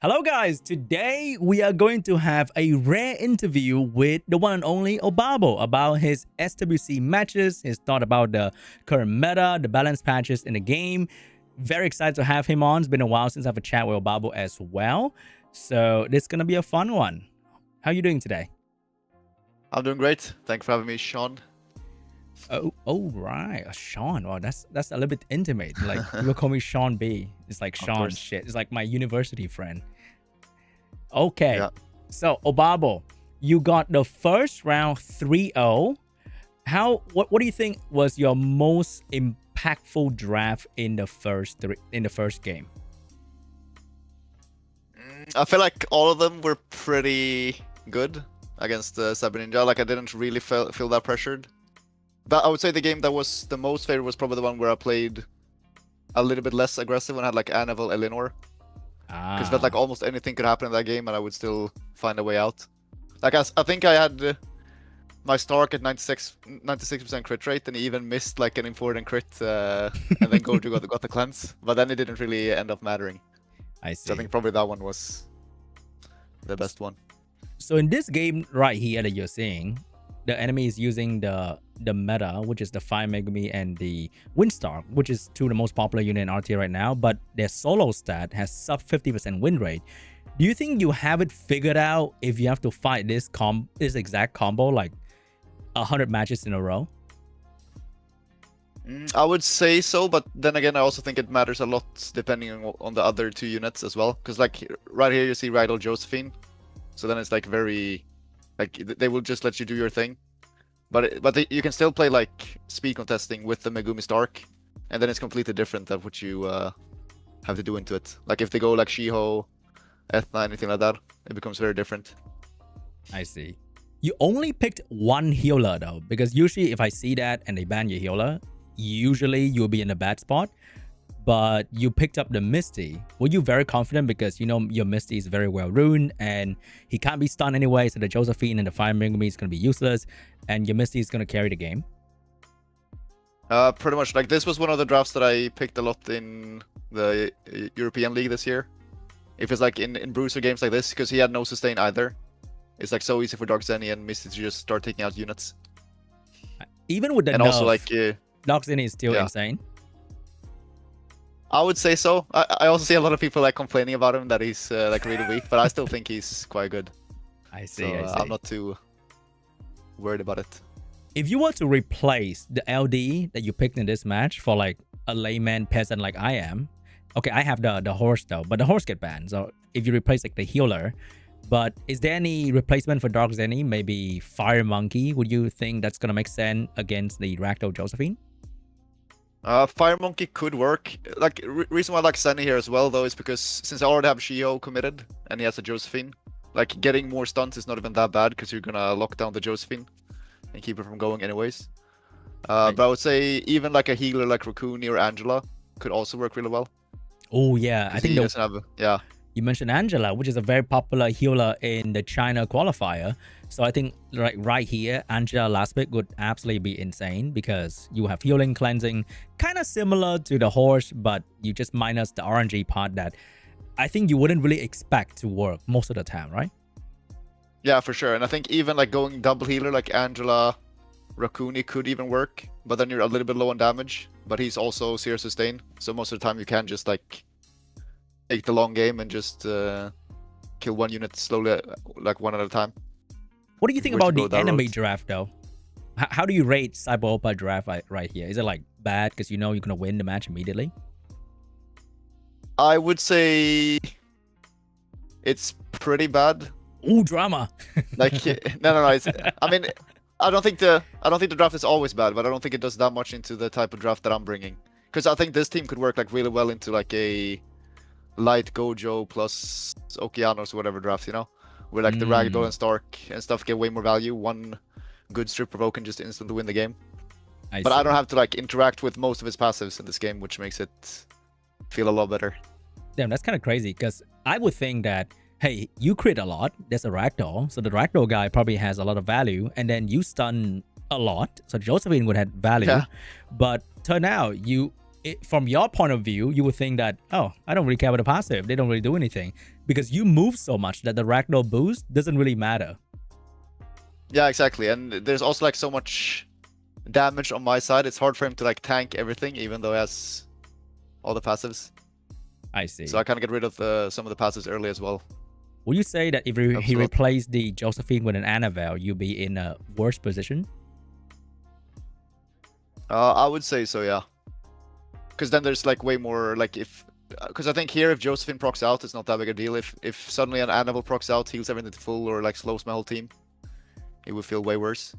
Hello guys, today we are going to have a rare interview with the one and only Obabo about his SWC matches, his thought about the current meta, the balance patches in the game. Very excited to have him on. It's been a while since I've a chat with Obabo as well. So this is going to be a fun one. How are you doing today? I'm doing great. Thanks for having me, Sean. Oh right, Sean. Wow, that's a little bit intimate. Like people call me SeanB. It's like Sean shit. It's like my university friend. Okay, Yeah. so Obabo, you got the first round 3-0. What do you think was your most impactful draft in the first game? I feel like all of them were pretty good against Cyber Ninja. Like I didn't really feel that pressured. But I would say the game that was the most favorite was probably the one where I played a little bit less aggressive when I had like Annabelle, Eleanor. Because felt like almost anything could happen in that game and I would still find a way out. Like I think I had my Stark at 96% crit rate and he even missed like an important crit and then Gojo got the cleanse. But then it didn't really end up mattering. I see. So I think probably that one was the best one. So in this game right here that you're seeing, the enemy is using the meta, which is the Fire Megumi and the Windstar, which is two of the most popular unit in RTA right now, but their solo stat has sub 50% win rate. Do you think you have it figured out if you have to fight this exact combo like 100 matches in a row? I would say so, but then again, I also think it matters a lot depending on the other two units as well. Because like right here, you see Rydell Josephine, so then it's like very, like they will just let you do your thing. But you can still play like speed contesting with the Megumi Stark, and then it's completely different than what you have to do into it. Like if they go like Shiho, Ethna, anything like that, it becomes very different. I see. You only picked one healer though, because usually if I see that and they ban your healer, usually you'll be in a bad spot. But you picked up the Misty. Were you very confident because you know your Misty is very well ruined and he can't be stunned anyway, so the Josephine and the Fire Megumi is going to be useless and your Misty is going to carry the game? Pretty much. Like this was one of the drafts that I picked a lot in the European League this year. If it's like in Bruiser games like this, because he had no sustain either. It's like so easy for Dark Zenny and Misty to just start taking out units. Even with the and nerf, also like Dark Zenny is still insane. I would say so. I also see a lot of people like complaining about him that he's like really weak, but I still think he's quite good. I see. So, I'm not too worried about it. If you were to replace the LD that you picked in this match for like a layman peasant like I am, okay, I have the horse though, but the horse get banned. So if you replace like the healer, but is there any replacement for Dark Zenny? Maybe Fire Monkey? Would you think that's gonna make sense against the Ragdoll Josephine? Fire Monkey could work. Like reason why I like Zenny here as well though is because since I already have Shiho committed and he has a Josephine, like getting more stunts is not even that bad because you're gonna lock down the Josephine and keep it from going anyways. But I would say even like a healer like Rakuni or Angela could also work really well. Oh yeah, I think doesn't have you mentioned Angela, which is a very popular healer in the China qualifier. So I think right here, Angela last pick would absolutely be insane because you have healing, cleansing, kind of similar to the horse, but you just minus the RNG part that I think you wouldn't really expect to work most of the time, right? Yeah, for sure. And I think even like going double healer like Angela, Rakuni could even work, but then you're a little bit low on damage, but he's also serious sustain. So most of the time you can just like take the long game and just kill one unit slowly, like one at a time. What do you think about the enemy draft though? How do you rate Cyber Opa draft right here? Is it like bad because you know you're gonna win the match immediately? I would say it's pretty bad. Ooh, drama. Like no. I mean, I don't think the draft is always bad, but I don't think it does that much into the type of draft that I'm bringing. Because I think this team could work like really well into like a light Gojo plus Okeanos or whatever draft, you know, where like the Ragdoll and Stark and stuff get way more value. One good strip provoke can just instantly win the game. I don't have to like interact with most of his passives in this game, which makes it feel a lot better. Damn, that's kind of crazy because I would think that, hey, you crit a lot, there's a Ragdoll, so the Ragdoll guy probably has a lot of value, and then you stun a lot, so Josephine would have value. Yeah. But turn out you from your point of view, you would think that, oh, I don't really care about the passive. They don't really do anything because you move so much that the ragdoll boost doesn't really matter. Yeah, exactly. And there's also like so much damage on my side. It's hard for him to like tank everything, even though he has all the passives. I see. So I kind of get rid of some of the passives early as well. Will you say that if he replaced the Josephine with an Annabelle, you'll be in a worse position? I would say so, yeah. Because then there's like way more like because I think here if Josephine procs out, it's not that big a deal. If suddenly an Annabelle procs out, heals everything to full or like slows my whole team, it would feel way worse.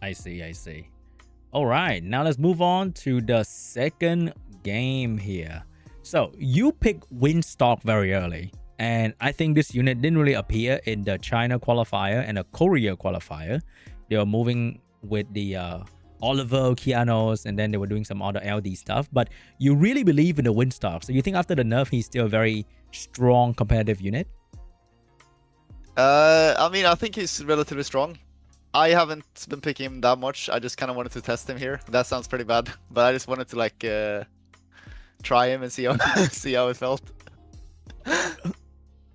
I see. All right, now let's move on to the second game here. So you pick Windstalk very early, and I think this unit didn't really appear in the China qualifier and the Korea qualifier. They were moving with the Oliver, Kianos, and then they were doing some other LD stuff. But you really believe in the Windstalk, so you think after the nerf he's still a very strong competitive unit? I mean, I think he's relatively strong. I haven't been picking him that much. I just kind of wanted to test him here. That sounds pretty bad, but I just wanted to like try him and see how see how it felt.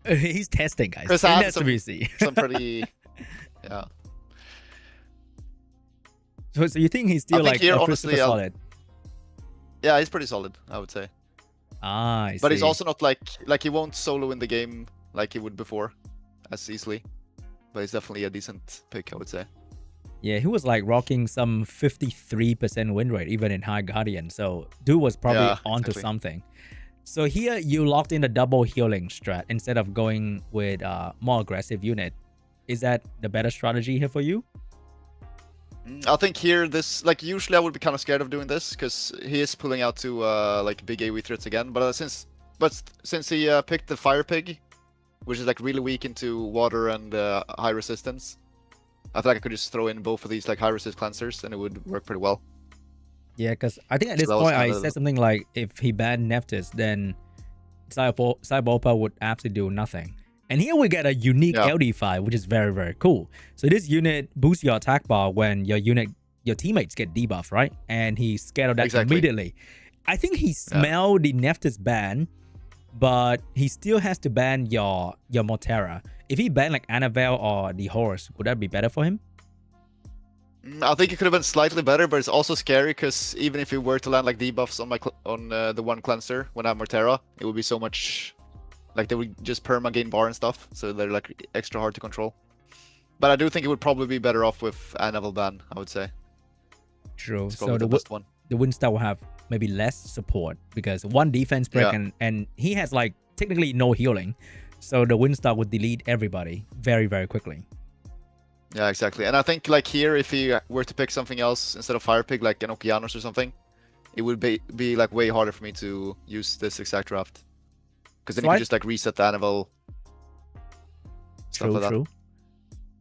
He's testing, guys. Because I had some pretty, yeah. So you think he's still like here, honestly, solid? Yeah, he's pretty solid, I would say. Ah, I see. But he's also not like he won't solo in the game like he would before, as easily. But he's definitely a decent pick, I would say. Yeah, he was like rocking some 53% win rate even in High Guardian. So dude was probably onto something. So here you locked in a double healing strat instead of going with more aggressive unit. Is that the better strategy here for you? I think here this usually I would be kind of scared of doing this because he is pulling out to like big AoE threats again. But since he picked the Fire Pig, which is like really weak into water and high resistance, I feel like I could just throw in both of these like high resist cleansers and it would work pretty well. Yeah, because I think at this point I said something like if he banned Nephthys, then Cyborpa would absolutely do nothing. And here we get a unique LD5, which is very, very cool. So this unit boosts your attack bar when your teammates get debuffed, right? And he's scared of that immediately. I think he smelled the Nephthys ban, but he still has to ban your Moterra. If he banned like Annabelle or the horse, would that be better for him? I think it could have been slightly better, but it's also scary because even if he were to land like debuffs on the one cleanser when I have Moterra, it would be so much. Like they would just perma gain bar and stuff, so they're like extra hard to control. But I do think it would probably be better off with Annabelle ban, I would say. True. So the best one. The Windstar will have maybe less support because one defense break and he has like technically no healing. So the Windstar would delete everybody very, very quickly. Yeah, exactly. And I think like here, if he were to pick something else instead of Fire Pig, like an Okeanos or something, it would be like way harder for me to use this exact draft. Because then you can just like reset the Annabelle. True.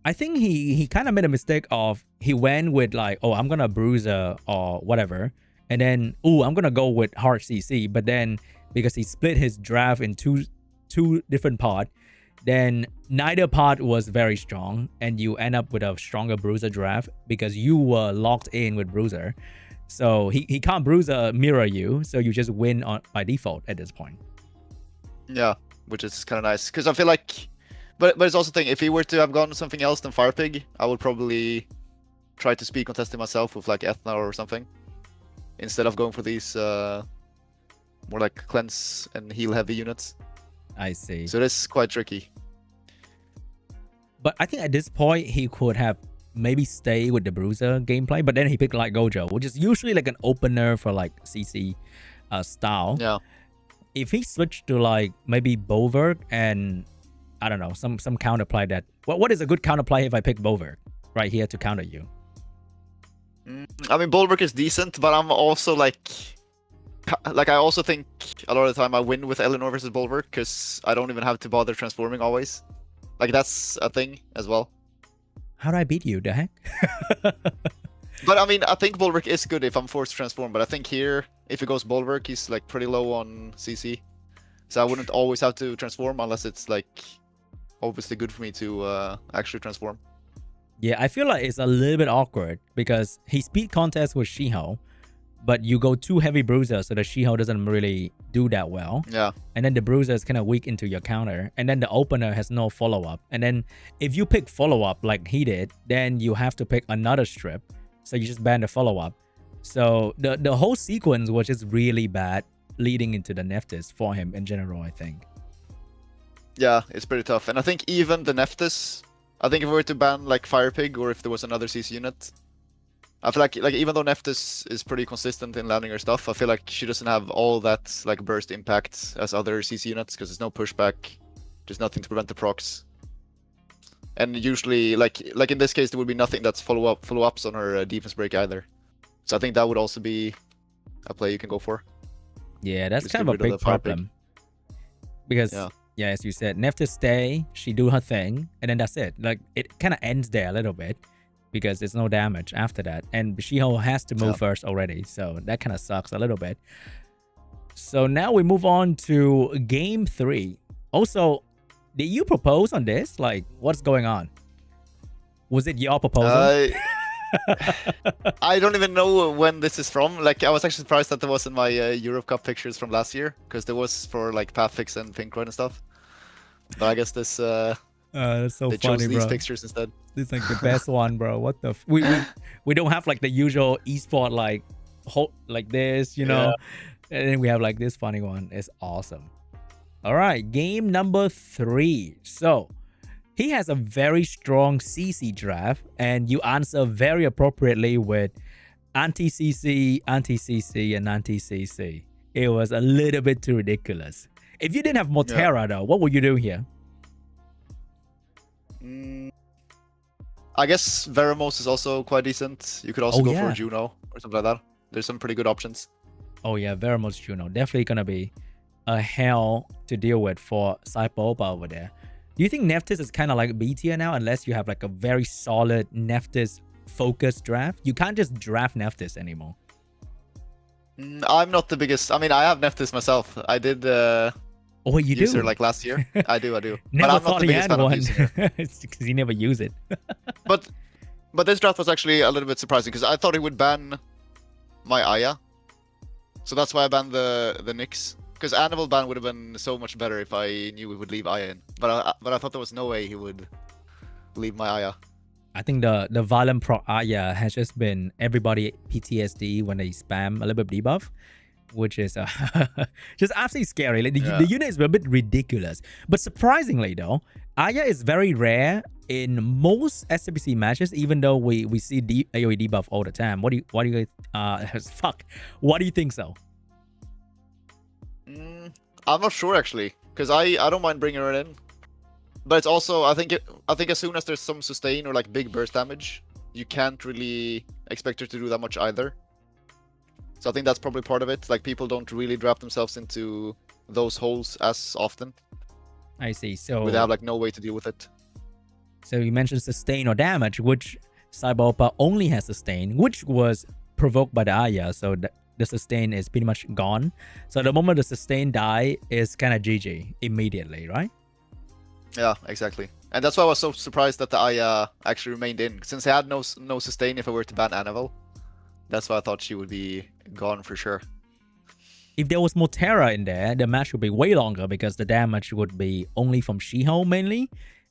I think he kind of made a mistake of he went with like, oh, I'm gonna Bruiser or whatever, and then I'm gonna go with hard CC. But then because he split his draft in two different parts, then neither part was very strong, and you end up with a stronger Bruiser draft because you were locked in with Bruiser. So he can't Bruiser mirror you, so you just win by default at this point. Yeah, which is kind of nice because I feel like, but it's also the thing. If he were to have gone something else than Fire Pig, I would probably try to speed contest him myself with like Ethna or something, instead of going for these more like cleanse and heal heavy units. I see. So this is quite tricky. But I think at this point he could have maybe stay with the Bruiser gameplay, but then he picked like Gojo, which is usually like an opener for like CC style. Yeah. If he switched to like maybe Bolverk and I don't know, some counterplay that what is a good counterplay if I pick Bolverk right here to counter you? I mean, Bolverk is decent, but I'm also like I also think a lot of the time I win with Eleanor versus Bolverk because I don't even have to bother transforming always. Like that's a thing as well. How do I beat you? The heck? But I mean, I think Bolverk is good if I'm forced to transform, but I think here, if it goes Bolverk, he's like pretty low on CC. So I wouldn't always have to transform unless it's like obviously good for me to actually transform. Yeah, I feel like it's a little bit awkward because he speed contest with Shiho, but you go too heavy bruiser, so the Shiho doesn't really do that well. Yeah. And then the bruiser is kind of weak into your counter, and then the opener has no follow-up. And then if you pick follow-up like he did, then you have to pick another strip, so you just ban the follow-up. So the whole sequence was just really bad leading into the Nephthys for him in general, I think. Yeah, it's pretty tough. And I think even the Nephthys, I think if we were to ban like Fire Pig or if there was another CC unit, I feel like even though Nephthys is pretty consistent in landing her stuff, I feel like she doesn't have all that like burst impact as other CC units because there's no pushback, there's nothing to prevent the procs. And usually, like in this case, there would be nothing that's follow-ups on her defense break either. So I think that would also be a play you can go for. Yeah, that's Just kind of a big problem. Because, yeah, as you said, Nephthys stay, she do her thing, and then that's it. Like, it kind of ends there a little bit because there's no damage after that. And Shiho has to move first already, so that kind of sucks a little bit. So now we move on to game 3. Also, did you propose on this? Like, what's going on? Was it your proposal? I don't even know when this is from. Like, I was actually surprised that there was in my Europe Cup pictures from last year, because there was for like Pathfix and Pinkroyd and stuff. But I guess this that's so they funny, chose these bro. pictures instead. This is like the best one, bro. What the we don't have like the usual esport like this, you know. And then we have like this funny one. It's awesome. All right, game number 3. So he has a very strong CC draft, and you answer very appropriately with anti-CC, anti-CC, and anti-CC. It was a little bit too ridiculous. If you didn't have Moterra, though, what would you do here? I guess Veramos is also quite decent. You could also go for Juno or something like that. There's some pretty good options. Oh yeah, Veramos Juno. Definitely gonna be a hell to deal with for Obabo over there. Do you think Nephthys is kind of like B tier now, unless you have like a very solid Nephthys focused draft? You can't just draft Nephthys anymore. I'm not the biggest. I mean, I have Nephthys myself. I did use her like last year. I do. Never but I'm thought not the he biggest had fan of one. using her. It's because he never use it. But this draft was actually a little bit surprising because I thought he would ban my Aya. So that's why I banned the Nyx. Because Animal ban would have been so much better if I knew he would leave Aya in. But I thought there was no way he would leave my Aya. I think the Valen Pro Aya has just been everybody PTSD when they spam a little bit debuff, which is just absolutely scary. Like the unit is a bit ridiculous. But surprisingly though, Aya is very rare in most SWC matches, even though we see AoE debuff all the time. What do you What do you think so? I'm not sure actually, because I don't mind bringing her in, but it's also I think as soon as there's some sustain or like big burst damage, you can't really expect her to do that much either. So I think that's probably part of it. Like people don't really draft themselves into those holes as often. I see. So they have like no way to deal with it. So you mentioned sustain or damage, which Obabo only has sustain, which was provoked by the Aya. So the sustain is pretty much gone. So the moment the sustain die is kind of GG immediately, right? Yeah, exactly. And that's why I was so surprised that the Aya actually remained in, since I had no sustain if I were to ban Anivel. That's why I thought she would be gone for sure. If there was Moterra in there, the match would be way longer because the damage would be only from Shiho mainly.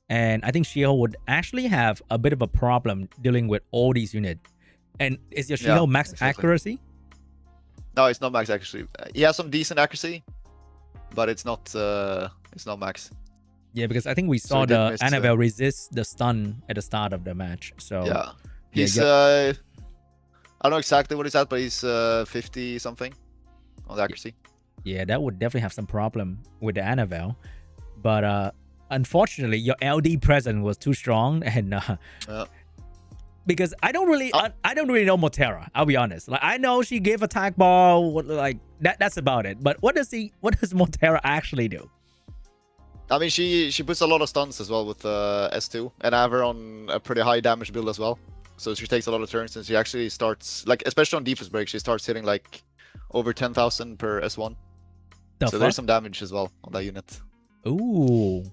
And I think Shiho would actually have a bit of a problem dealing with all these units. And is your Shiho max accuracy? No, it's not max accuracy. He has some decent accuracy, but it's not max. Yeah, because I think we saw the Annabelle resist the stun at the start of the match. So yeah, he's I don't know exactly what he's at, but he's 50 something on the accuracy. Yeah, that would definitely have some problem with the Annabelle. But unfortunately, your LD presence was too strong, and because I don't really know Moterra. I'll be honest. Like I know she gave attack ball, like that's about it. But what does Moterra actually do? I mean, she puts a lot of stuns as well with S2, and I have her on a pretty high damage build as well. So she takes a lot of turns, and she actually starts, like, especially on defense break, she starts hitting like over 10,000 per S1. So there's some damage as well on that unit. Ooh.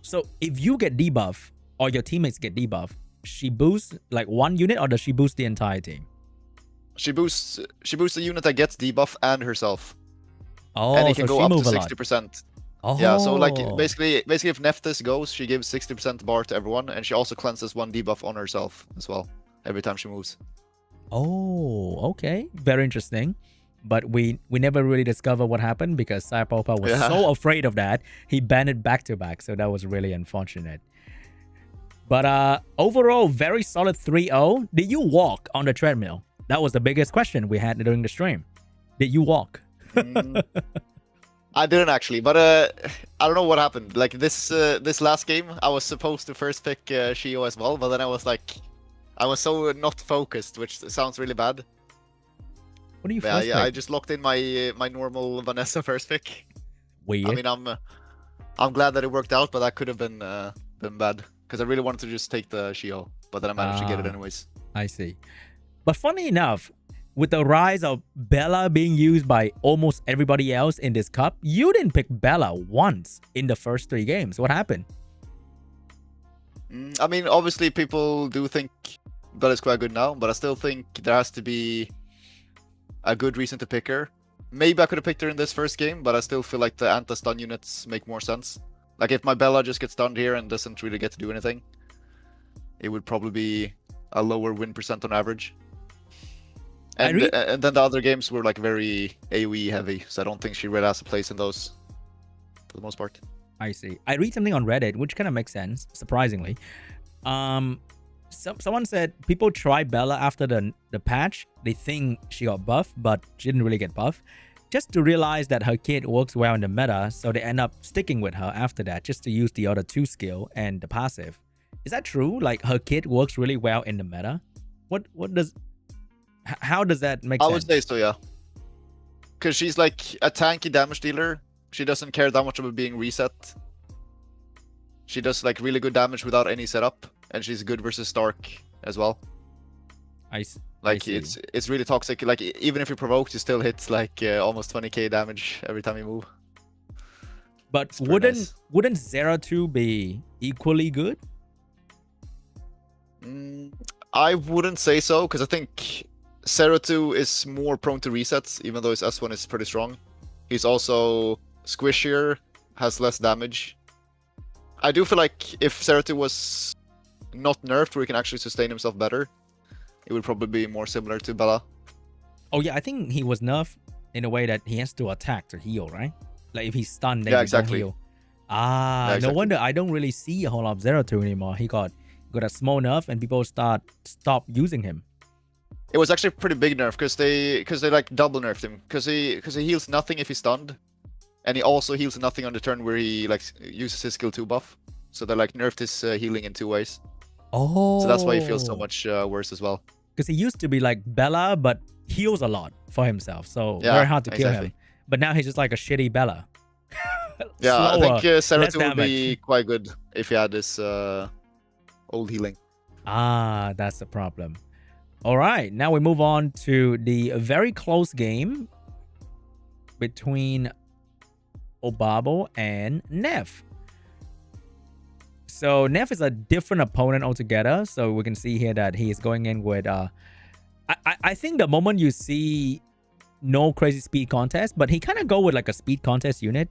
So if you get debuff or your teammates get debuff, she boosts like one unit, or does she boost the entire team? She boosts the unit that gets debuff and herself. Oh, And it so can go she up to move a lot. 60%. Oh. Yeah, so like basically if Nephthys goes, she gives 60% bar to everyone, and she also cleanses 1 debuff on herself as well every time she moves. Oh, okay. Very interesting. But we never really discover what happened because Saipopa was so afraid of that. He banned it back to back, so that was really unfortunate. But overall, very solid 3-0. Did you walk on the treadmill? That was the biggest question we had during the stream. Did you walk? I didn't actually, but I don't know what happened. Like this last game, I was supposed to first pick Shio as well, but then I was so not focused, which sounds really bad. What do you first pick? I just locked in my normal Vanessa first pick. Weird. I mean, I'm glad that it worked out, but that could have been bad because I really wanted to just take the Shio, but then I managed to get it anyways. I see. But funny enough, with the rise of Bella being used by almost everybody else in this cup, you didn't pick Bella once in the first 3 games. What happened? I mean, obviously people do think Bella's quite good now, but I still think there has to be a good reason to pick her. Maybe I could have picked her in this first game, but I still feel like the anti-stun units make more sense. Like if my Bella just gets stunned here and doesn't really get to do anything, it would probably be a lower win percent on average. And then the other games were like very AoE heavy, so I don't think she really has a place in those for the most part. I see. I read something on Reddit, which kind of makes sense, surprisingly. Someone said people try Bella after the patch. They think she got buffed, but she didn't really get buffed. Just to realize that her kit works well in the meta, so they end up sticking with her after that, just to use the other 2 skill and the passive. Is that true? Like her kit works really well in the meta? How does that make sense? I would say so, yeah. Because she's like a tanky damage dealer. She doesn't care that much about being reset. She does like really good damage without any setup, and she's good versus Stark as well. It's really toxic. Like even if you provoke, you still hit like almost 20k damage every time you move. But wouldn't Zeratul be equally good? I wouldn't say so, because I think Zeratul is more prone to resets, even though his S1 is pretty strong. He's also squishier, has less damage. I do feel like if Zeratul was not nerfed, where he can actually sustain himself better, it would probably be more similar to Bella. Oh yeah, I think he was nerfed in a way that he has to attack to heal, right? Like if he's stunned, then he don't heal. No wonder I don't really see a whole lot of Zeratul anymore. He got a small nerf and people stop using him. It was actually a pretty big nerf because they like double nerfed him because he heals nothing if he's stunned, and he also heals nothing on the turn where he like uses his skill 2 buff. So they like nerfed his healing in 2 ways. Oh. So that's why he feels so much worse as well. Because he used to be like Bella, but heals a lot for himself, so very hard to kill him. But now he's just like a shitty Bella. Yeah, slower, I think Zeratul would be quite good if he had this old healing. That's the problem. All right, now we move on to the very close game between Obabo and Neff. So Neff is a different opponent altogether. So we can see here that he is going in with I think the moment you see no crazy speed contest, but he kind of go with like a speed contest unit,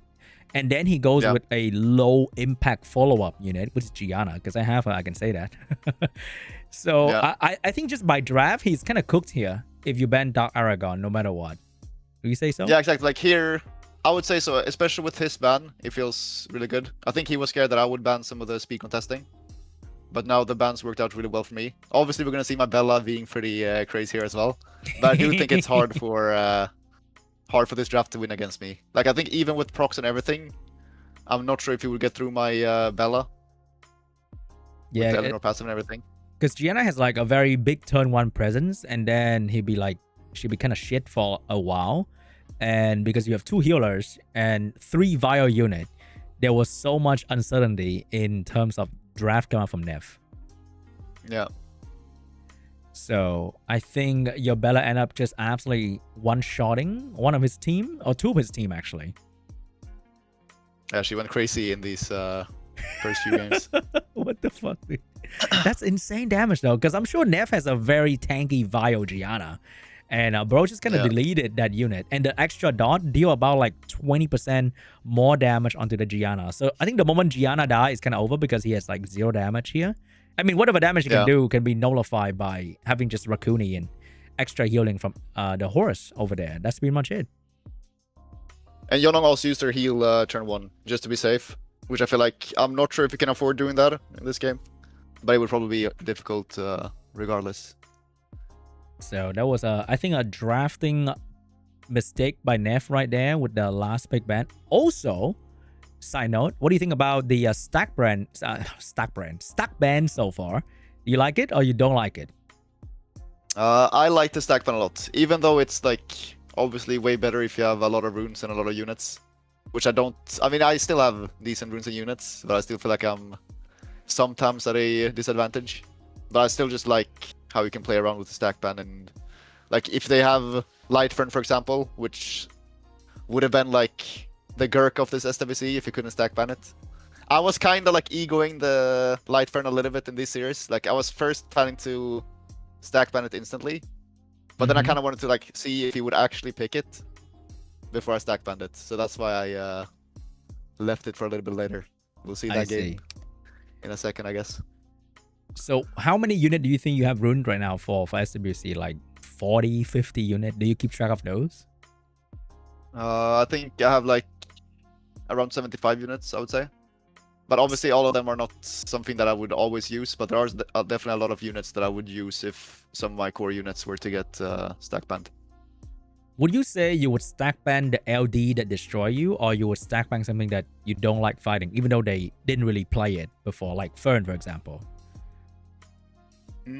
and then he goes with a low impact follow-up unit, which is Gianna, because I have her, I can say that. So I think just by draft, he's kind of cooked here if you ban Dark Aragon, no matter what. Do you say so? Yeah, exactly. Like here, I would say so, especially with his ban, it feels really good. I think he was scared that I would ban some of the speed contesting, but now the bans worked out really well for me. Obviously, we're going to see my Bella being pretty crazy here as well, but I do think it's hard for this draft to win against me. Like, I think even with procs and everything, I'm not sure if he would get through my Bella. Yeah, with Eleanor passive and everything. Because Gianna has like a very big turn 1 presence, and then she'd be kind of shit for a while. And because you have 2 healers and 3 Vile unit, there was so much uncertainty in terms of draft coming from Neff. Yeah. So I think your Bella end up just absolutely one-shotting one of his team, or 2 of his team actually. Yeah, she went crazy in these first few games. What the fuck, dude? That's insane damage though, because I'm sure Neff has a very tanky Vile Gianna. And bro just kind of deleted that unit, and the extra dot deal about like 20% more damage onto the Gianna. So I think the moment Gianna die is kind of over because he has like 0 damage here. I mean, whatever damage he can do can be nullified by having just Raccoony and extra healing from the horse over there. That's pretty much it. And Yonong also used her heal turn 1 just to be safe, which I feel like I'm not sure if you can afford doing that in this game, but it would probably be difficult regardless. So that was I think a drafting mistake by Neff right there with the last pick ban. Also, side note, what do you think about the stack ban so far? Do you like it or you don't like it? I like the stack ban a lot, even though it's like obviously way better if you have a lot of runes and a lot of units, which I don't. I mean, I still have decent runes and units, but I still feel like I'm sometimes at a disadvantage. But I still just like how you can play around with the stack ban, and like if they have Lightfern, for example, which would have been like the Gurk of this SWC if you couldn't stack ban it. I was kind of like egoing the Lightfern a little bit in this series. Like I was first planning to stack ban it instantly, but then I kind of wanted to like see if he would actually pick it before I stack banned it. So that's why I left it for a little bit later. We'll see that game in a second, I guess. So how many unit do you think you have ruined right now for SWC? Like 40, 50 unit? Do you keep track of those? I think I have like around 75 units, I would say. But obviously all of them are not something that I would always use, but there are definitely a lot of units that I would use if some of my core units were to get stack banned. Would you say you would stack ban the LD that destroy you, or you would stack ban something that you don't like fighting, even though they didn't really play it before, like Fern, for example?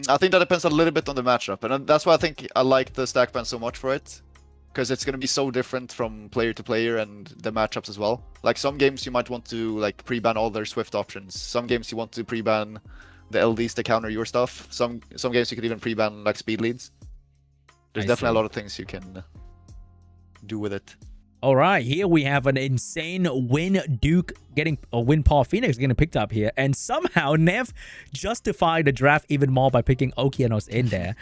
I think that depends a little bit on the matchup, and that's why I think I like the stack ban so much for it, because it's going to be so different from player to player and the matchups as well. Like some games you might want to like pre-ban all their Swift options. Some games you want to pre-ban the LDs to counter your stuff. Some games you could even pre-ban like speed leads. There's definitely a lot of things you can do with it. All right, here we have an insane Win Duke getting a Win Paul Phoenix getting picked up here, and somehow Nev justified the draft even more by picking Okeanos in there.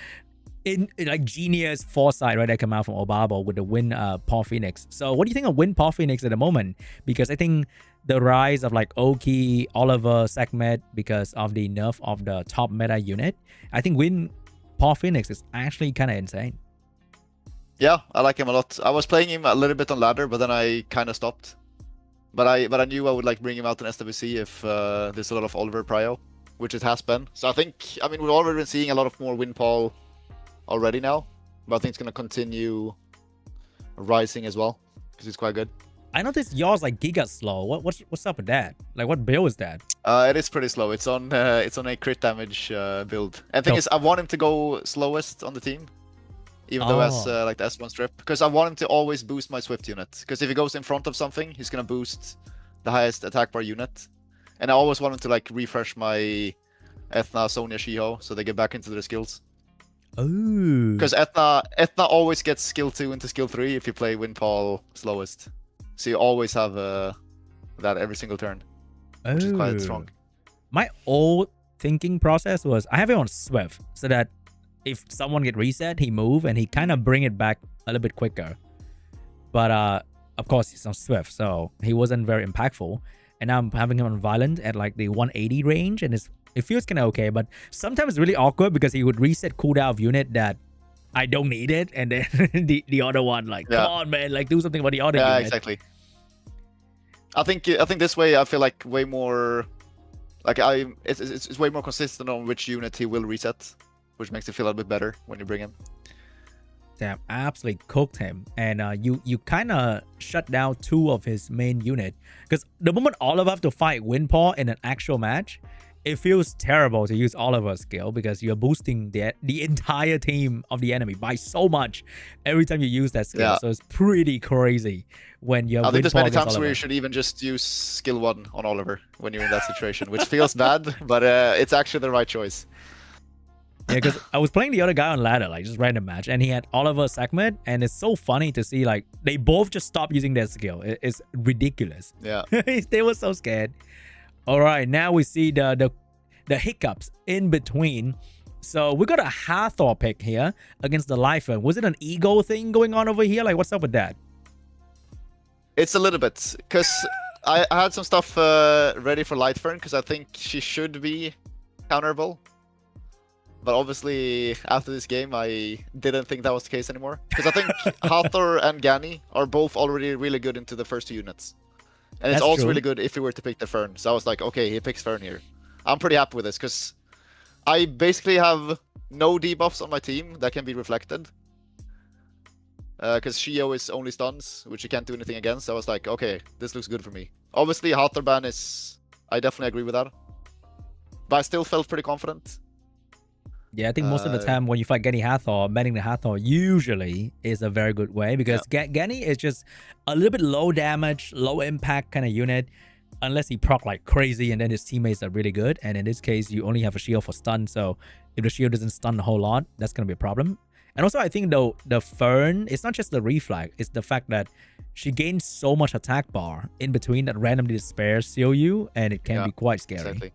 In like genius foresight right that come out from Obabo with the Win Paul Phoenix. So what do you think of Win Paul Phoenix at the moment? Because I think the rise of like Oki, Oliver, Sekhmet, because of the nerf of the top meta unit, I think Win Paul Phoenix is actually kind of insane. Yeah, I like him a lot. I was playing him a little bit on ladder, but then I kind of stopped. But I knew I would like bring him out in SWC if there's a lot of Oliver prio, which it has been. So I mean we've already been seeing a lot of more Win Paul already now, but I think it's gonna continue rising as well because it's quite good. I noticed yours like giga slow. What's up with that? Like what build is that? It is pretty slow. It's on a crit damage build. And the thing is, I want him to go slowest on the team, even though as like the S1 strip, because I want him to always boost my Swift unit. Because if he goes in front of something, he's gonna boost the highest attack bar unit, and I always want him to like refresh my Ethna, Sonya, Shiho, so they get back into their skills. Oh. Because Ethna always gets skill 2 into skill 3 if you play Win Paul slowest. So you always have that every single turn, which is quite strong. My old thinking process was I have it on Swift so that if someone get reset, he move and he kind of bring it back a little bit quicker. But of course he's on Swift, so he wasn't very impactful. And now I'm having him on Violent at like the 180 range, and it feels kind of okay, but sometimes it's really awkward because he would reset cooldown of unit that I don't need it, and then the other one like, come on man, like do something about the other unit. Yeah, exactly. I think this way I feel like way more, like it's way more consistent on which unit he will reset, which makes it feel a bit better when you bring him. Damn, absolutely cooked him, and you kind of shut down 2 of his main unit, because the moment Oliver have to fight Win Paul in an actual match, it feels terrible to use Oliver's skill because you're boosting the entire team of the enemy by so much every time you use that skill. Yeah. So it's pretty crazy when you're. I think there's many times where you should even just use skill 1 on Oliver when you're in that situation, which feels bad, but it's actually the right choice. Yeah, because I was playing the other guy on ladder, like just random match, and he had Oliver Sekhmet, and it's so funny to see like they both just stopped using their skill. It's ridiculous. Yeah, they were so scared. All right, now we see the hiccups in between So we got a Hathor pick here against the Lifer. Was it an ego thing going on over here? Like, what's up with that? It's a little bit, because I had some stuff ready for Lightfern, because I think she should be counterable. But obviously, after this game, I didn't think that was the case anymore. Because I think Hathor and Gani are both already really good into the first 2 units. And it's That's also true. really good if he were to pick the Fern. So I was like, okay, he picks Fern here. I'm pretty happy with this, because I basically have no debuffs on my team that can be reflected. Because Shio is only stuns, which you can't do anything against. So I was like, okay, this looks good for me. Obviously, Hathor ban is... I definitely agree with that. But I still felt pretty confident. Yeah, I think most of the time when you fight Gani Hathor, banning the Hathor usually is a very good way because Gani is just a little bit low damage, low impact kind of unit, unless he proc like crazy and then his teammates are really good. And in this case, you only have a shield for stun, so if the shield doesn't stun a whole lot, that's gonna be a problem. And also, I think though the Fern, it's not just the reflag, it's the fact that she gains so much attack bar in between that randomly spares seal you, and it can be quite scary. Exactly.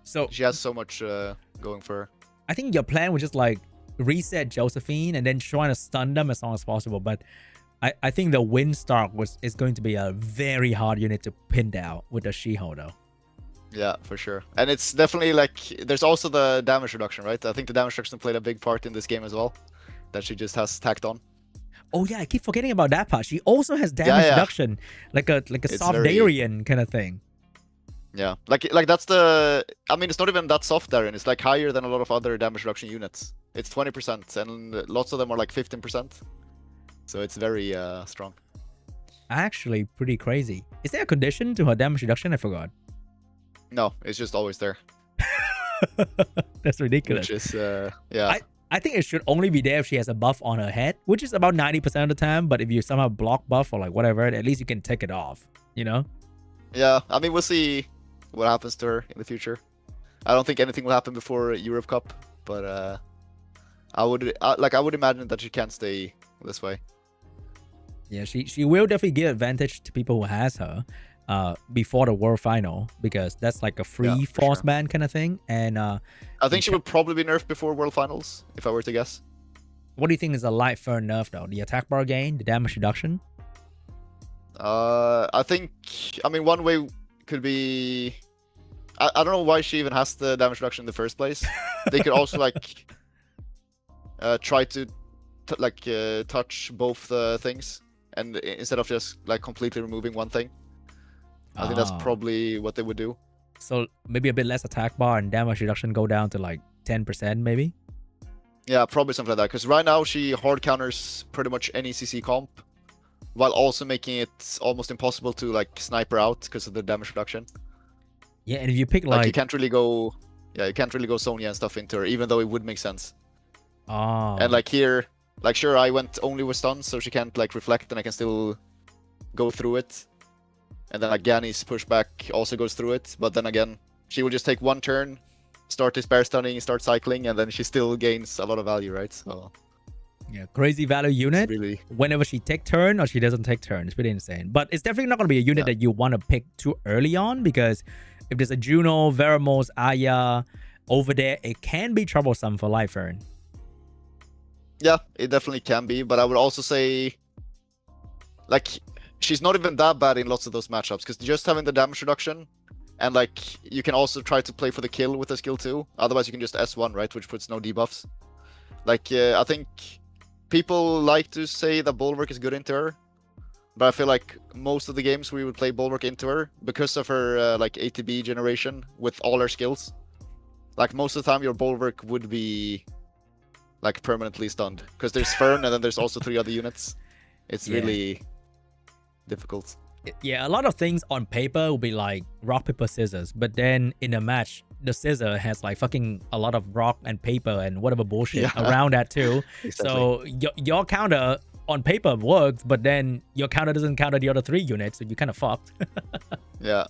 So she has so much going for her. I think your plan was just like reset Josephine and then trying to stun them as long as possible. But I think the Windstalk is going to be a very hard unit to pin down with the She-Hulk though. Yeah, for sure. And it's definitely like, there's also the damage reduction, right? I think the damage reduction played a big part in this game as well, that she just has tacked on. Oh yeah, I keep forgetting about that part. She also has damage reduction, like a soft Darien kind of thing. Yeah, like that's the... I mean, it's not even that soft Darien. It's like higher than a lot of other damage reduction units. It's 20%, and lots of them are like 15%. So it's very strong. Actually, pretty crazy. Is there a condition to her damage reduction? I forgot. No, it's just always there. That's ridiculous. Which is, yeah. I think it should only be there if she has a buff on her head, which is about 90% of the time. But if you somehow block buff or like whatever, at least you can take it off, you know? Yeah, I mean, we'll see what happens to her in the future. I don't think anything will happen before Europe Cup, but I would imagine that she can't stay this way. Yeah, she will definitely give advantage to people who has her before the World Final, because that's like a free force ban kind of thing. And I think she would probably be nerfed before World Finals, if I were to guess. What do you think is a light Fern nerf though? The attack bar gain, the damage reduction? I think, I mean, one way could be... I don't know why she even has the damage reduction in the first place. They could also like try to touch both things, and instead of just like completely removing one thing. I think that's probably what they would do. So maybe a bit less attack bar and damage reduction go down to like 10% maybe? Yeah, probably something like that. Because right now she hard counters pretty much any CC comp, while also making it almost impossible to like snipe her out because of the damage reduction. Yeah, and if you pick like you can't really go, you can't really go Sonya and stuff into her, even though it would make sense. And like here, like sure, I went only with stuns, so she can't like reflect, and I can still go through it. And then like Gani's pushback also goes through it, but then again, she will just take one turn, start this bear stunning, start cycling, and then she still gains a lot of value, right? So yeah, crazy value unit. Really... Whenever she take turn or she doesn't take turn, it's pretty insane. But it's definitely not going to be a unit that you want to pick too early on, because if there's a Juno, Veramos, Aya over there, it can be troublesome for Lightfern. Yeah, it definitely can be, but I would also say, like, she's not even that bad in lots of those matchups, because just having the damage reduction, and like, you can also try to play for the kill with the skill too. Otherwise, you can just S1, right, which puts no debuffs. Like, I think people like to say that Bulwark is good into her, but I feel like most of the games we would play Bulwark into her because of her like ATB generation with all her skills. Like, most of the time your Bulwark would be like permanently stunned, because there's Fern and then there's also 3 other units. It's really difficult. Yeah, a lot of things on paper will be like rock, paper, scissors, but then in a match, the scissor has like fucking a lot of rock and paper and whatever bullshit around that too. So your counter on paper works, but then your counter doesn't counter the other 3 units, so you kind of fucked. Yeah.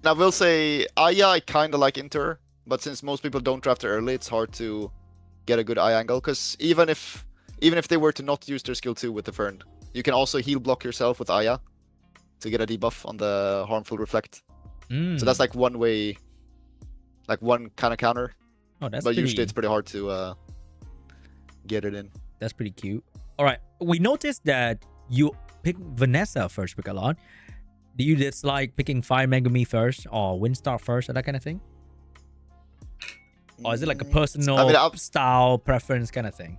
Now, I will say, Aya, I kind of like into her, but since most people don't draft her early, it's hard to get a good eye angle, because even if they were to not use their skill 2 with the Fern, you can also heal block yourself with Aya to get a debuff on the harmful reflect. So that's like one way like one kind of counter. Oh, that's But pretty, usually it's pretty hard to get it in. that's pretty cute. All right, we noticed that you pick Vanessa first pick a lot. Do you dislike picking Fire Megami first or Windstar first or that kind of thing? Or is it like a personal I mean, style preference kind of thing?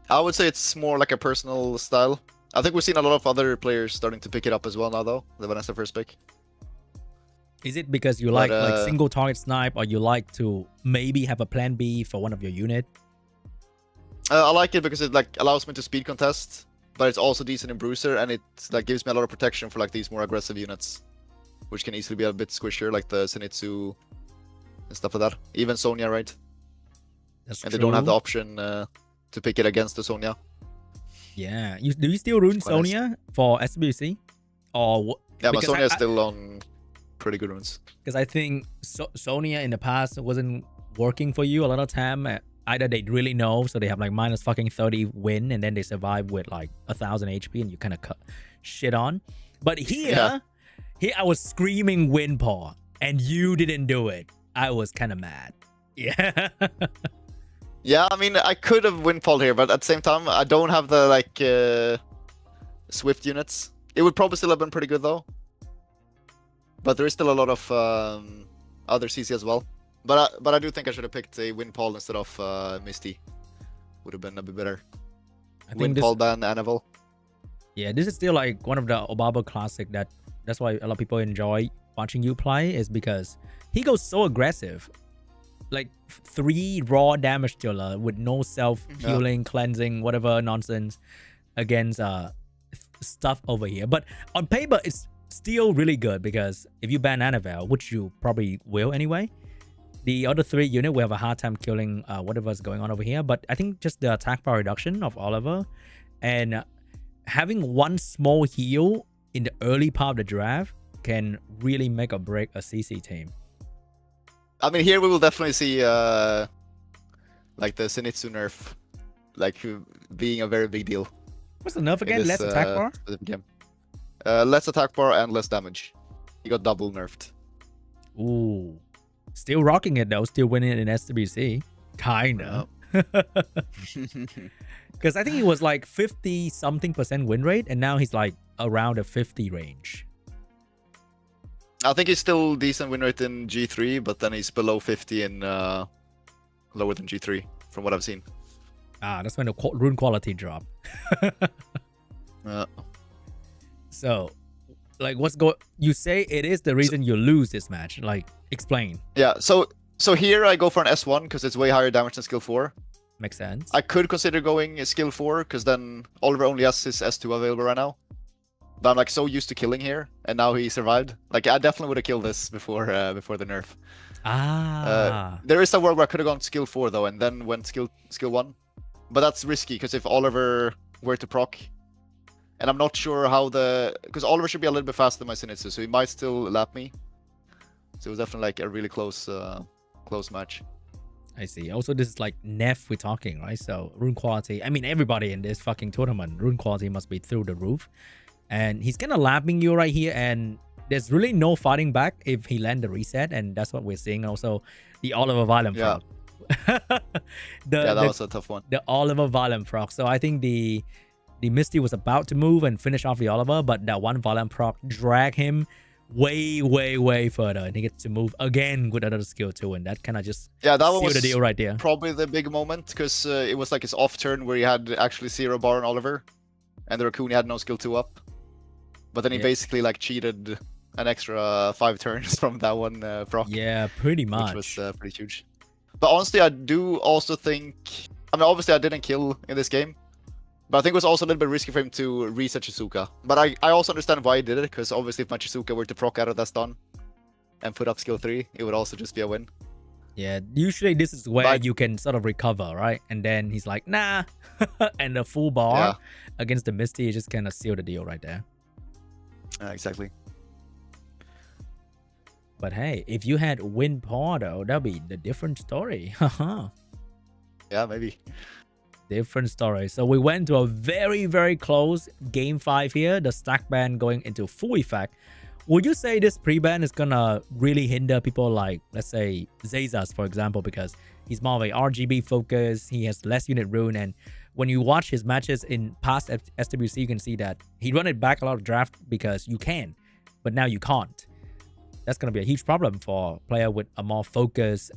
I would say it's more like a personal style. I think we've seen a lot of other players starting to pick it up as well now, though. The Vanessa first pick. Is it because you like single target snipe, or you like to maybe have a plan B for one of your unit? I like it because it like allows me to speed contest, but it's also decent in bruiser, and it like gives me a lot of protection for like these more aggressive units, which can easily be a bit squishier, like the Zenitsu and stuff like that. Even Sonya, right? That's and true. They don't have the option to pick it against the Sonya. Yeah. Do you still rune Sonya nice. For SWC? Or yeah, but Sonya is still on pretty good runes. Because I think Sonya in the past wasn't working for you a lot of time. Either they really know, so they have like minus fucking 30 win, and then they survive with like 1000 HP, and you kind of cut shit on. But here I was screaming win paw, and you didn't do it. I was kind of mad. Yeah. Yeah, I mean, I could have windfall here, but at the same time, I don't have the like Swift units. It would probably still have been pretty good though. But there is still a lot of other CC as well. But I do think I should have picked a Windfall instead of Misty. Would have been a bit better. I think Windfall ban Annabelle. Yeah, this is still like one of the Obabo classic that's why a lot of people enjoy watching you play, is because he goes so aggressive. Like 3 raw damage dealer with no self healing, cleansing, whatever nonsense against stuff over here. But on paper, it's still really good, because if you ban Annabelle, which you probably will anyway, the other 3 unit will have a hard time killing whatever's going on over here. But I think just the attack power reduction of Oliver and having one small heal in the early part of the draft can really make or break a CC team. I mean, here we will definitely see like the Zenitsu nerf, like being a very big deal. What's the nerf again? Less attack bar? Game. Less attack bar and less damage. He got double nerfed. Ooh. Still rocking it though, still winning it in SWC. Kinda. Because I think he was like 50 something% win rate, and now he's like around a 50 range. I think he's still decent win rate in G3, but then he's below 50 in lower than G3 from what I've seen. Ah, that's when the rune quality drop. So, like, you say it is the reason you lose this match. Like, explain. Yeah, so here I go for an S1 because it's way higher damage than skill 4. Makes sense. I could consider going skill 4 because then Oliver only has his S2 available right now. But I'm like so used to killing here, and now he survived. Like I definitely would have killed this before the nerf. There is a world where I could have gone skill 4 though, and then went skill 1. But that's risky because if Oliver were to proc, and I'm not sure how because Oliver should be a little bit faster than my Zenitsu, so he might still lap me. So it was definitely like a really close match. I see. Also, this is like Neff we're talking, right? So rune quality. I mean, everybody in this fucking tournament, rune quality must be through the roof. And he's kind of lapping you right here, and there's really no fighting back if he land the reset, and that's what we're seeing. Also, the Oliver Violent Frog. That was a tough one. The Oliver Violent Frog. So I think the Misty was about to move and finish off the Oliver, but that one Violent Frog dragged him way further, and he gets to move again with another skill too, and that kind of just that was the deal right there. Probably the big moment, because it was like his off turn where he had actually 0 bar on Oliver, and the Raccoon had no skill 2 up. But then he basically like cheated an extra 5 turns from that one proc. Yeah, pretty much. Which was pretty huge. But honestly, I do also think... I mean, obviously I didn't kill in this game. But I think it was also a little bit risky for him to reset Shizuka. But I also understand why he did it, because obviously if my Shizuka were to proc out of that stun and put up skill 3, it would also just be a win. Yeah, usually this is where you can sort of recover, right? And then he's like, nah. And the full bar against the Misty just kind of sealed the deal right there. Exactly. But hey, if you had win paw though, that'd be the different story. Yeah, maybe. Different story. So we went to a very, very close game 5 here. The stack ban going into full effect. Would you say this pre-ban is gonna really hinder people like, let's say, Zazas, for example, because he's more of a RGB focus, he has less unit rune, and when you watch his matches in past SWC, you can see that he run it back a lot of draft because you can, but now you can't. That's gonna be a huge problem for a player with a more focused,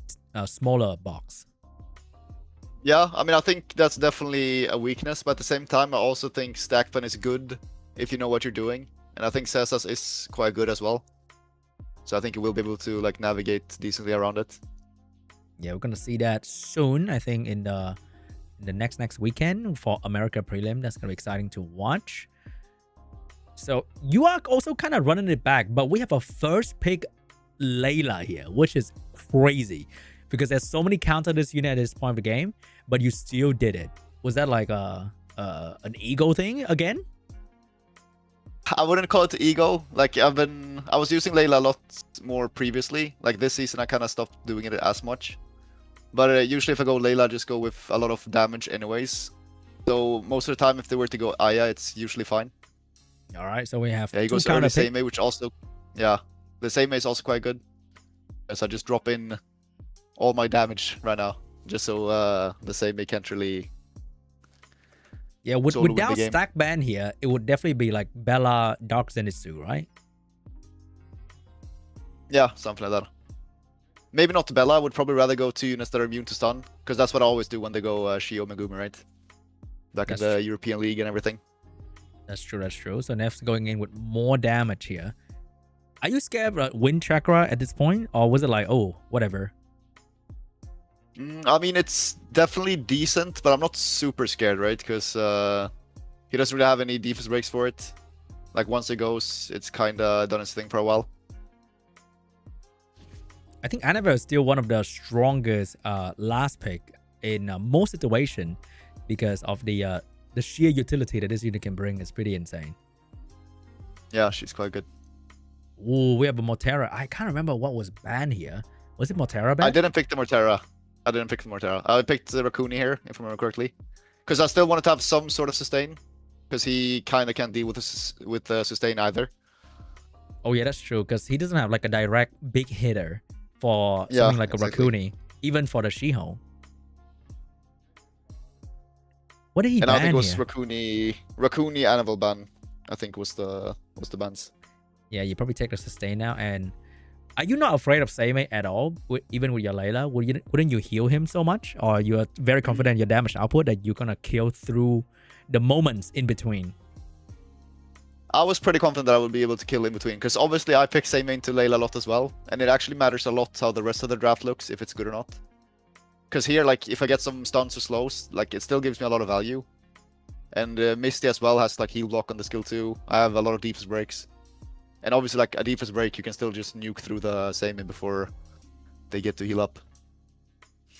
smaller box. Yeah, I mean, I think that's definitely a weakness, but at the same time, I also think stack ban is good if you know what you're doing. And I think Cesas is quite good as well. So I think you will be able to like navigate decently around it. Yeah, we're gonna see that soon. I think in the next weekend for America prelim. That's gonna be exciting to watch. So you are also kind of running it back, but we have a first pick Layla here, which is crazy because there's so many counter this unit at this point of the game, but you still did it. Was that like an ego thing again? I wouldn't call it ego. Like I was using Layla a lot more previously. Like this season, I kind of stopped doing it as much. But usually if I go Layla, I just go with a lot of damage anyways. So most of the time, if they were to go Aya, it's usually fine. All right, so we have he goes early Seimei, which also, yeah, the Seimei is also quite good. So I just drop in all my damage right now, just so the Seimei can't really. Yeah, without stack ban here, it would definitely be like Bella, Dark Zenitsu, right? Yeah, something like that. Maybe not Bella. I would probably rather go to units that are immune to stun, because that's what I always do when they go Shio Megumi, right? Back in the European League and everything. That's true, that's true. So Nef's going in with more damage here. Are you scared of Wind Chakra at this point? Or was it like, oh, whatever? I mean, it's definitely decent, but I'm not super scared, right? Because he doesn't really have any defense breaks for it. Like, once it goes, it's kind of done its thing for a while. I think Annabelle is still one of the strongest last pick in most situations because of the sheer utility that this unit can bring is pretty insane. Yeah, she's quite good. Ooh, we have a Mortera. I can't remember what was banned here. Was it Mortera banned? I didn't pick the Mortera. I picked the Raccoon here, if I remember correctly. Because I still wanted to have some sort of sustain. Because he kind of can't deal with the sustain either. Oh yeah, that's true. Because he doesn't have like a direct big hitter for something like a Raccoon, even for the Shiho. What did he ban I think it was here? Raccoon Animal ban, I think was the bans. Yeah, you probably take the sustain now. And are you not afraid of Seimei at all, even with your Layla? Wouldn't you heal him so much? Or you are very confident in your damage output that you're gonna kill through the moments in between? I was pretty confident that I would be able to kill in between, because obviously I pick Seimei into Layla a lot as well, and it actually matters a lot how the rest of the draft looks, if it's good or not. Because here, like, if I get some stuns or slows, like, it still gives me a lot of value. And Misty as well has, like, heal block on the skill too. I have a lot of defense breaks. And obviously, like, a defense break, you can still just nuke through the Seimei before they get to heal up.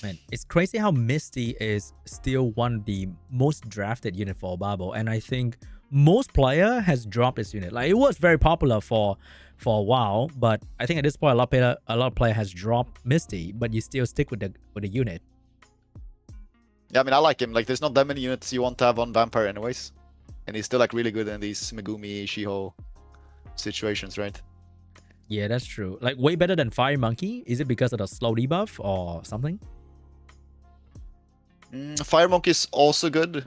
Man, it's crazy how Misty is still one of the most drafted unit for Obabo, and I think most player has dropped this unit. Like, it was very popular for a while, but I think at this point a lot of player has dropped Misty, but you still stick with the unit. Yeah, I mean, I like him. Like, there's not that many units you want to have on Vampire anyways, and he's still like really good in these Megumi Shiho situations, right? Yeah, that's true. Like, way better than Fire Monkey. Is it because of the slow debuff or something? Fire Monkey is also good,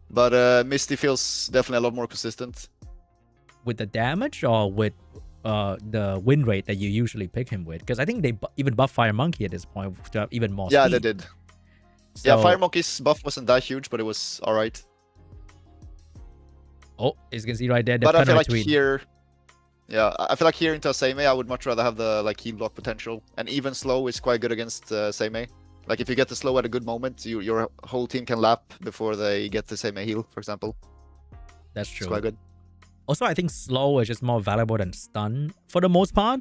but Misty feels definitely a lot more consistent. With the damage or with the win rate that you usually pick him with? Because I think they even buff Fire Monkey at this point to have even more speed. Yeah, they did. So... yeah, Fire Monkey's buff wasn't that huge, but it was alright. Oh, as you can see right there, but I feel like here... yeah, I feel like here into a Seimei, I would much rather have the like heal block potential. And even slow is quite good against Seimei. Like, if you get the slow at a good moment, your whole team can lap before they get the Seimei heal, for example. That's true. It's quite good. Also, I think slow is just more valuable than stun for the most part.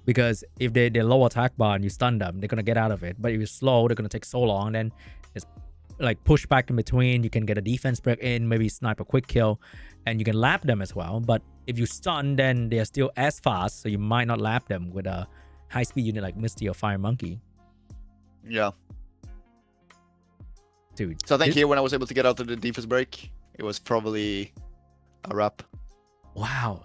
Because if they're low attack bar and you stun them, they're going to get out of it. But if you're slow, they're going to take so long. Then it's like push back in between. You can get a defense break in, maybe snipe a quick kill, and you can lap them as well. But if you stun, then they're still as fast, so you might not lap them with a high-speed unit like Misty or Fire Monkey. Yeah. dude. So I think here when I was able to get out of the defense break, it was probably a wrap. Wow,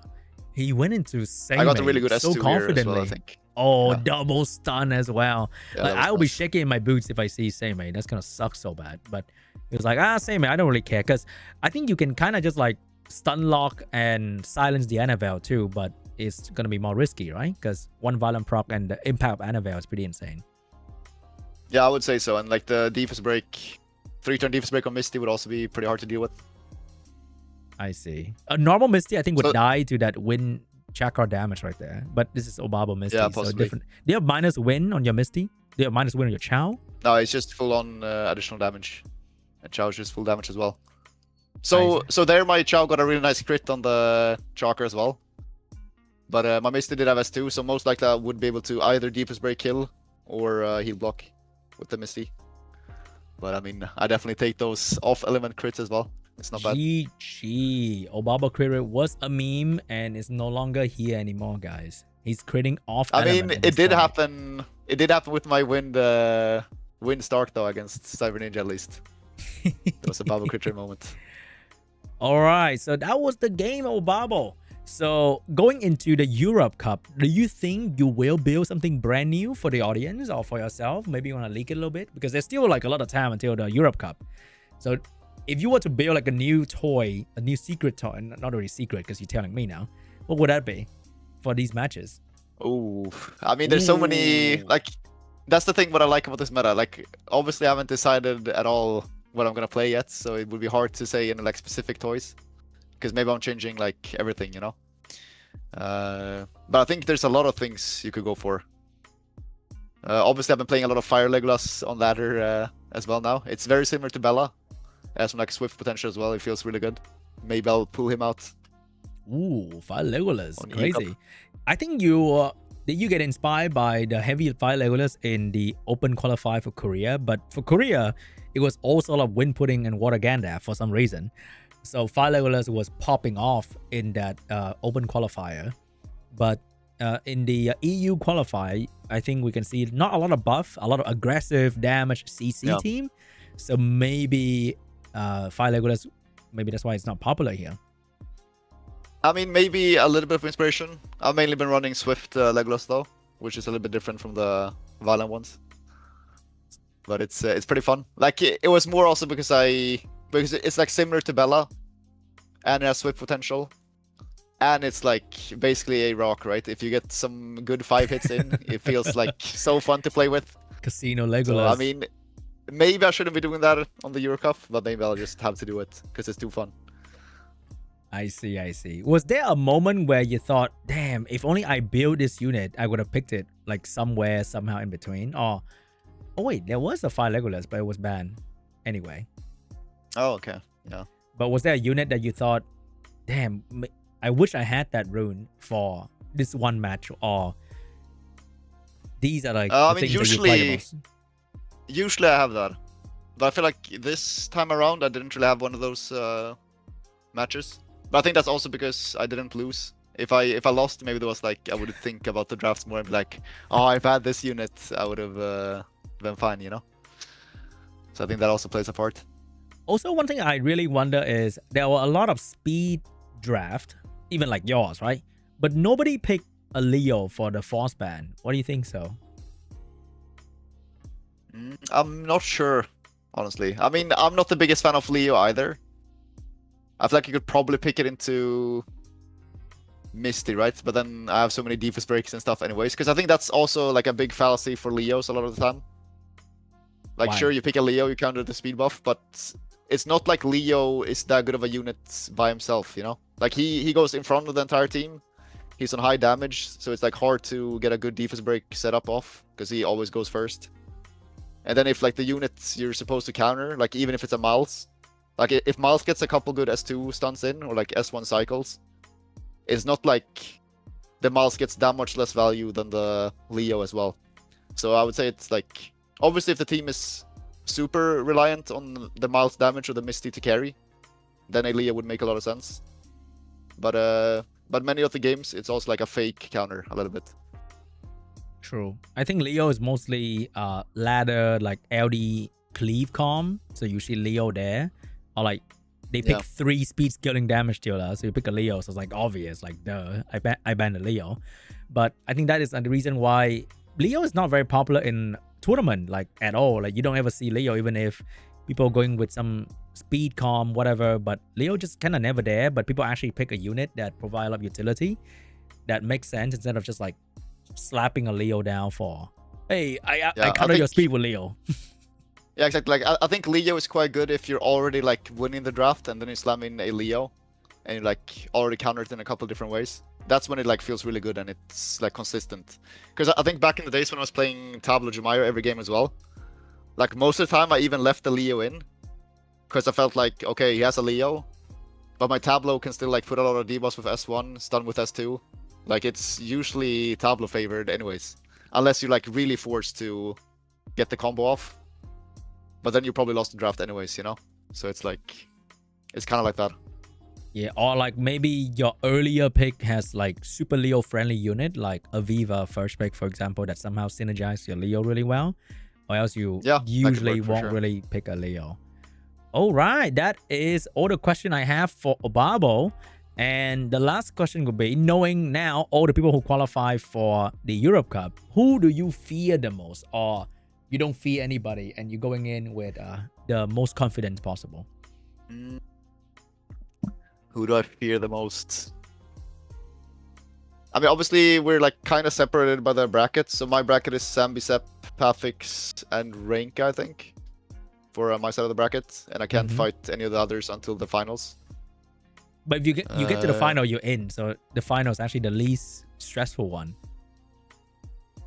he went into same I got a really good so S2 confidently. here as well, I think. Oh, Yeah. double stun as well. Yeah, Like, that was I will be nice. shaking in my boots if I see same. That's gonna suck so bad. But it was like, same. I don't really care because I think you can kind of just like stun lock and silence the Annabelle too, but it's gonna be more risky, right? Because one violent proc and the impact of Annabelle is pretty insane. Yeah, I would say so. And like the defense break, 3-turn defense break on Misty would also be pretty hard to deal with. I see. A normal Misty, I think, would So- die to that win chakra damage right there. But this is Obabo Misty, Yeah, so possibly. different. Do you have minus win on your Misty? Do you have minus win on your Chow? No, it's just full on additional damage. And Chow's just full damage as well. So there my Chow got a really nice crit on the chakra as well. But my Misty did have S2, so most likely I would be able to either defense break kill or heal block with the Misty. But I mean, I definitely take those off element crits as well. It's not bad. GG. Obabo crit rate was a meme and is no longer here anymore, guys. He's critting off. I mean, element at it this did point. happen. It did happen with my wind start though against Cyber Ninja at least. It was a Babo crit rate moment. All right, so that was the game, Obabo. So going into the Europe Cup, do you think you will build something brand new for the audience or for yourself? Maybe you want to leak it a little bit because there's still like a lot of time until the Europe Cup. So if you were to build like a new toy, a new secret toy, not really secret because you're telling me now, what would that be for these matches? Oh, I mean, there's so many. Like, that's the thing. What I like about this meta. Like, obviously, I haven't decided at all what I'm gonna play yet, so it would be hard to say in like specific toys, because maybe I'm changing like everything, you know. But I think there's a lot of things you could go for. Obviously, I've been playing a lot of Fire Legolas on ladder as well now. It's very similar to Bella. It has some like swift potential as well. It feels really good. Maybe I'll pull him out. Ooh, Fire Legolas, On crazy. I think you did you get inspired by the heavy Fire Legolas in the open qualifier for Korea, but for Korea, it was also like wind pudding and water Gandalf for some reason. So Fire Legolas was popping off in that open qualifier, but in the EU qualifier, I think we can see not a lot of buff, a lot of aggressive damage CC team. So maybe Fire Legolas, maybe that's why it's not popular here. I mean, maybe a little bit of inspiration. I've mainly been running Swift Legolas though, which is a little bit different from the violent ones. But it's pretty fun. Like it was more also because it's like similar to Bella, and it has Swift potential, and it's like basically a rock, right? If you get some good 5 hits in, it feels like so fun to play with. Casino Legolas. So, I mean, maybe I shouldn't be doing that on the Euro Cup, but maybe I'll just have to do it because it's too fun. I see, I see. Was there a moment where you thought, damn, if only I built this unit, I would have picked it like somewhere, somehow in between? Or, oh wait, there was a Fire Legolas, but it was banned. Anyway. Oh, okay. Yeah. But was there a unit that you thought, damn, I wish I had that rune for this one match? Or these are like I the mean, things that you play the usually, most? usually I have that. But I feel like this time around, I didn't really have one of those matches. But I think that's also because I didn't lose. If I lost, maybe there was like I would think about the drafts more and be like, oh, if I had this unit, I would have been fine, you know. So I think that also plays a part. Also, one thing I really wonder is there were a lot of speed draft, even like yours, right? But nobody picked a Leo for the force ban. What do you think so? I'm not sure, honestly. I mean, I'm not the biggest fan of Leo either. I feel like you could probably pick it into Misty, right? But then I have so many defense breaks and stuff anyways. Because I think that's also like a big fallacy for Leos a lot of the time. Like, Why? sure, you pick a Leo, you counter the speed buff, but it's not like Leo is that good of a unit by himself, you know? Like, he goes in front of the entire team. He's on high damage, so it's like hard to get a good defense break set up off, because he always goes first. And then if like the units you're supposed to counter, like even if it's a Miles, like if Miles gets a couple good S2 stunts in, or like S1 cycles, it's not like the Miles gets that much less value than the Leo as well. So I would say it's like, obviously if the team is super reliant on the Miles damage or the Misty to carry, then a Leo would make a lot of sense. But many of the games, it's also like a fake counter a little bit. True. I think Leo is mostly ladder, like LD cleave com, so usually Leo there, or like they pick Yeah. 3 speed scaling damage dealer, so you pick a Leo, so it's like obvious, like duh, I ban the Leo. But I think that is the reason why Leo is not very popular in tournament, like at all. Like you don't ever see Leo, even if people are going with some speed com, whatever, but Leo just kind of never there. But people actually pick a unit that provide a lot of utility that makes sense instead of just like slapping a Leo down for, hey, I counter your speed with Leo. Yeah, exactly. Like I think Leo is quite good if you're already like winning the draft and then you slam in a Leo and you like already counter it in a couple different ways. That's when it like feels really good and it's like consistent. Because I think back in the days when I was playing Tableau Jumeirah every game as well, like most of the time I even left the Leo in because I felt like, okay, he has a Leo, but my Tableau can still like put a lot of debuffs with S1, stun with S2. Like it's usually Tableau favored anyways, unless you're like really forced to get the combo off. But then you probably lost the draft anyways, you know? So it's like, it's kind of like that. Yeah, or like maybe your earlier pick has like super Leo friendly unit, like Aviva first pick, for example, that somehow synergizes your Leo really well. Or else you usually won't really pick a Leo. All right, that is all the question I have for Obabo. And the last question would be, knowing now all the people who qualify for the Europe Cup, who do you fear the most? Or you don't fear anybody and you're going in with the most confidence possible? Who do I fear the most? I mean, obviously, we're like kind of separated by the brackets. So my bracket is SeanB, Sep, Pafix, and Rank, I think, for my side of the bracket. And I can't fight any of the others until the finals. But if you get to the final, you're in. So the final is actually the least stressful one.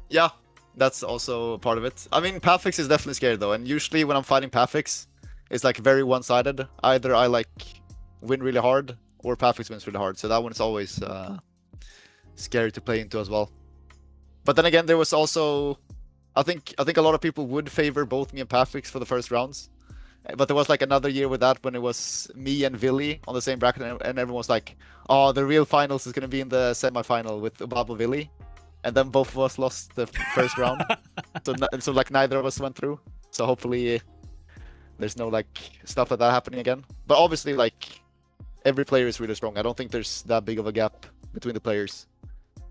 Yeah, that's also part of it. I mean, Pafix is definitely scary though. And usually when I'm fighting Pafix, it's like very one-sided. Either I like win really hard or Pafix wins really hard. So that one is always scary to play into as well. But then again, there was also, I think a lot of people would favor both me and Pafix for the first rounds. But there was like another year with that when it was me and Villy on the same bracket, and everyone was like, "Oh, the real finals is gonna be in the semi-final with Obabo Villy," and then both of us lost the first round. So like neither of us went through. So hopefully there's no like stuff like that happening again. But obviously like every player is really strong. I don't think there's that big of a gap between the players.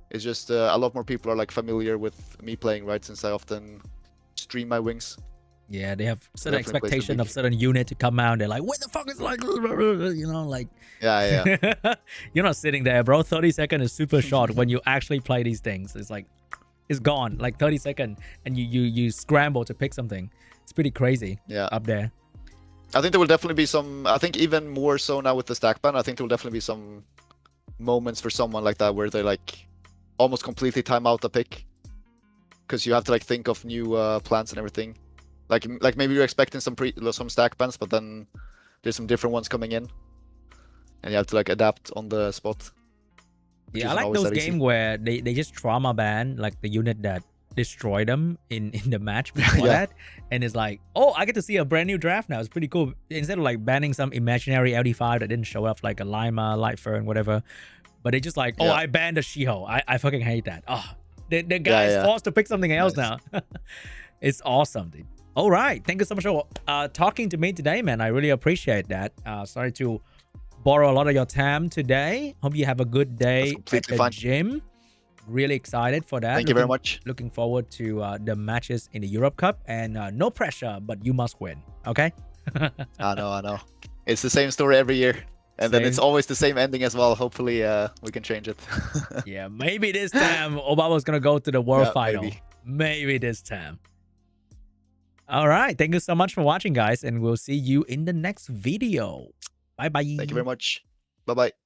It's just a lot more people are like familiar with me playing, right? Since I often stream my wings. Yeah, they have certain expectation of certain unit to come out. They're like, what the fuck is like, you know, like. Yeah. You're not sitting there, bro. 30 seconds is super short when you actually play these things. It's like, it's gone. Like 30 seconds, and you scramble to pick something. It's pretty crazy. Yeah. Up there. I think there will definitely be some. I think even more so now with the stack ban. I think there will definitely be some moments for someone like that where they like almost completely time out the pick because you have to like think of new plans and everything. Like maybe you're expecting some stack bans, but then there's some different ones coming in, and you have to like adapt on the spot. Yeah, I like those games where they just trauma ban like the unit that destroyed them in the match before that, and it's like, oh, I get to see a brand new draft now. It's pretty cool. Instead of like banning some imaginary LD5 that didn't show up, like a Lima, Lightfern, whatever, but they just like, oh, I banned a She-Ho. I fucking hate that. Oh, the guy is forced to pick something else now. It's awesome, dude. All right, thank you so much for talking to me today, man. I really appreciate that. Sorry to borrow a lot of your time today. Hope you have a good day at the gym. Really excited for that. Thank you very much. Looking forward to the matches in the Europe Cup, and no pressure, but you must win. Okay? I know. It's the same story every year, and then it's always the same ending as well. Hopefully, we can change it. Yeah, maybe this time Obabo's gonna go to the world final. Maybe this time. All right, thank you so much for watching, guys, and we'll see you in the next video. Bye bye. Thank you very much. Bye bye.